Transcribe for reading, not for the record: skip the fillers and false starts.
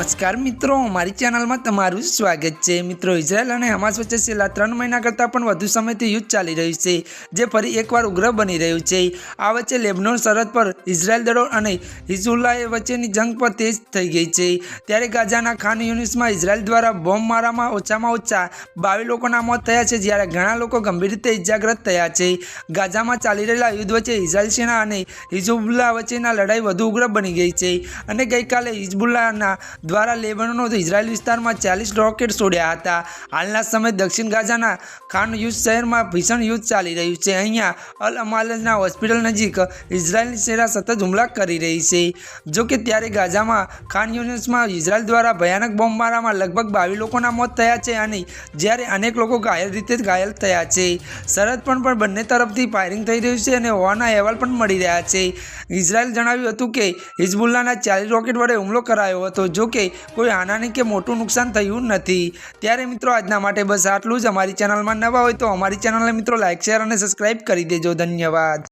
नमस्कार मित्रों, हमारी चैनल में तमारू स्वागत है। मित्रों, इजरायल और हमास वच्चे छेल्ला 3 महीना करता पण वधु समयथी युद्ध चाली रह्युं छे, जे फरी एकवार उग्र बनी रह्युं छे। आ वच्चे लेबनोन सरहद पर इजरायल दळो अने हिजबुल्लाह वच्चेनी जंग पर तेज थई गई छे। त्यारे गाजाना खान यूनिसमां इजरायल द्वारा बोम्बमारामां ओछामां ओछा 22 लोकोना मोत थया छे, ज्यारे घणा लोको गंभीर रीते इजाग्रस्त थया छे। गाजामां चाली रहेला युद्ध वच्चे इजरायल सेना अने हिजबुल्लाह वच्चेना लड़ाई वधु उग्र बनी गई छे अने गईकाले हिजबुल्लाहना द्वारा लेबनोन इजरायल विस्तार में 40 रॉकेट छोड्या हता। हालना समय दक्षिण गाजाना खान यूस शहर में भीषण युद्ध चाली रह्युं छे। अहींया अल अमालना होस्पिटल नजीक इजरायली सेना सतत हुमला करी रही छे। जो कि त्यारे गाजा में खान यूनिस में इजरायल द्वारा भयानक बोम्बमारा में लगभग 22 लोकोना मौत थया छे अने ज्यारे अनेक लोको घायल रीते घायल थया छे। सरहद पर बंने तरफथी फायरिंग थई रह्युं छे अने होवाना अहेवाल पण मळी रह्या छे। इजरायल जणाव्युं हतुं के हिजबुल्लाहना 40 रॉकेट वडे हुमलो करायो हतो, जो कि कोई हानि के मोटू नुकसान थयुं नथी। त्यारे मित्रों, आजना माटे बस आटलुं ज। अमारी चेनल में नवा होय तो अमारी चेनल ने मित्रों लाइक शेर और सब्सक्राइब करी देजो। धन्यवाद।